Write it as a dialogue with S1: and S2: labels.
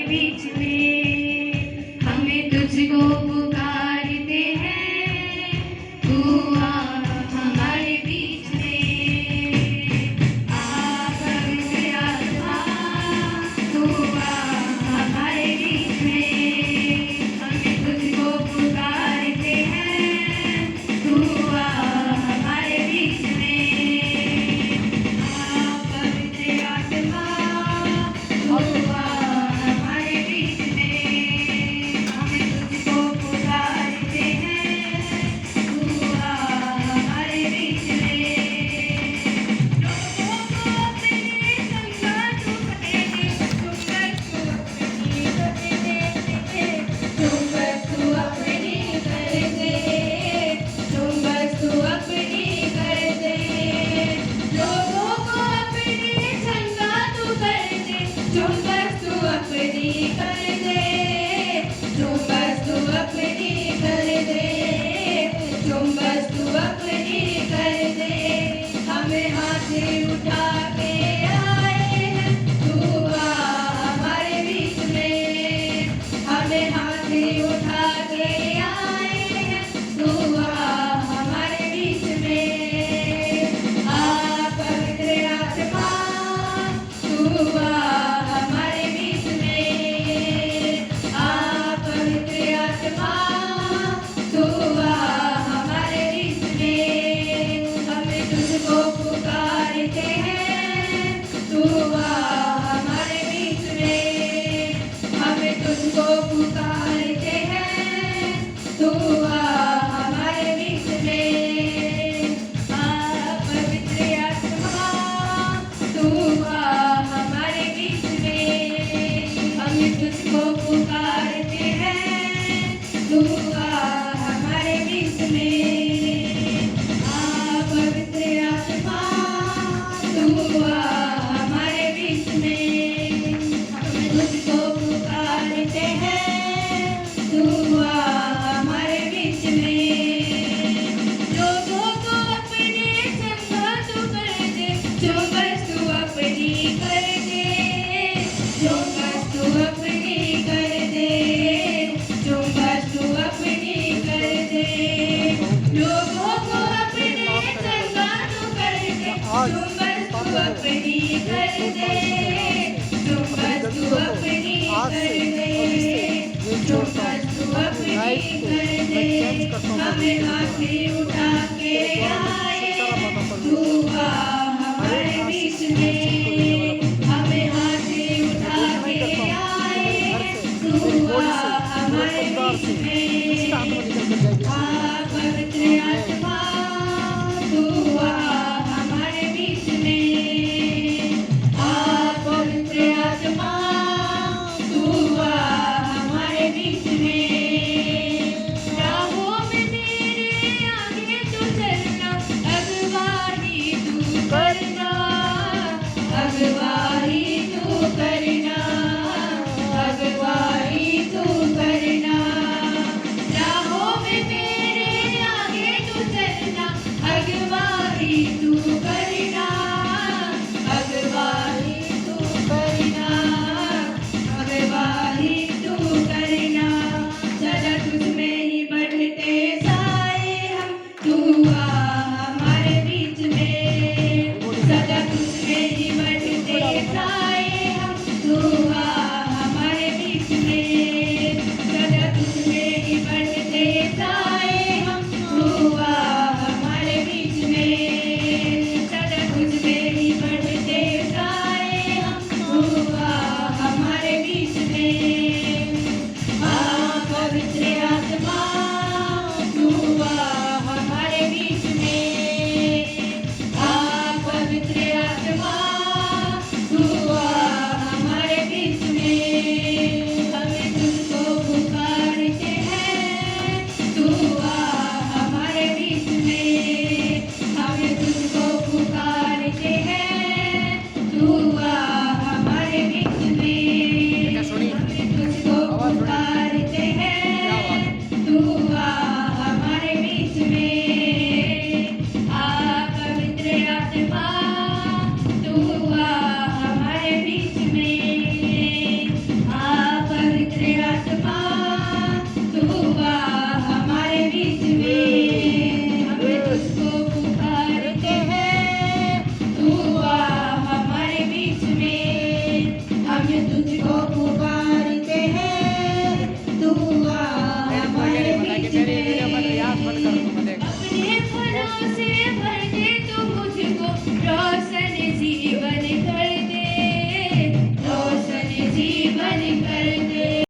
S1: बीच में हमें तुझको पुकारते हैं, तू आ हमारे बीच में। आ पवित्र आत्मा, तू आ हमारे बीच में, हमें तुझको पुकारते हैं, तू आ हमारे बीच में। आ पवित्र आत्मा, तू आ हमारे बीच में, हमें तुझको पुकारते हैं, तू आ हमारे बीच में। लोगों को अपने संगा तू करेंगे, तुम बस तू अपनी कर दे, तुम बस तू अपनी कर दे, तुम बस तू अपनी कर दे। लोगों को अपने संगा तू कर दे, तुम बस तू अपनी कर दे, तुम बस तू अपनी कर दे, तुम बस तू अपनी कर दे। हमें हाथ उठा के आए हैं, तू आ हमारे बीच में, हमें हाथ उठा के आए हैं, तू आ हमारे बीच में। आ पवित्र आत्मा, तू आ हमारे बीच में। आ पवित्र आत्मा, तू आ हमारे बीच में, हमें तुझको पुकारते हैं, तू आ हमारे बीच में, हमें तुझको पुकारते हैं, तू आ हमारे बीच में। आ पवित्र आत्मा, तू आ हमारे बीच में, हमें तुझको पुकारते हैं, तू आ हमारे बीच में। आ पवित्र आत्मा, तू आ हमारे बीच में, हमें तुझको पुकारते हैं, तू आ हमारे बीच में। लोगों को अपने संगा तू कर दे, जो बस तू अपनी कर दे, जो बस तू अपनी कर दे, जो बस तू अपनी कर दे। लोगों को अपने संगा तू कर दे, जो बस तू अपनी कर दे, जो बस तू अपनी कर दे, जो बस तू अपनी कर दे। हमें हाथ उठा के आए, तू आ हमारे बीच में।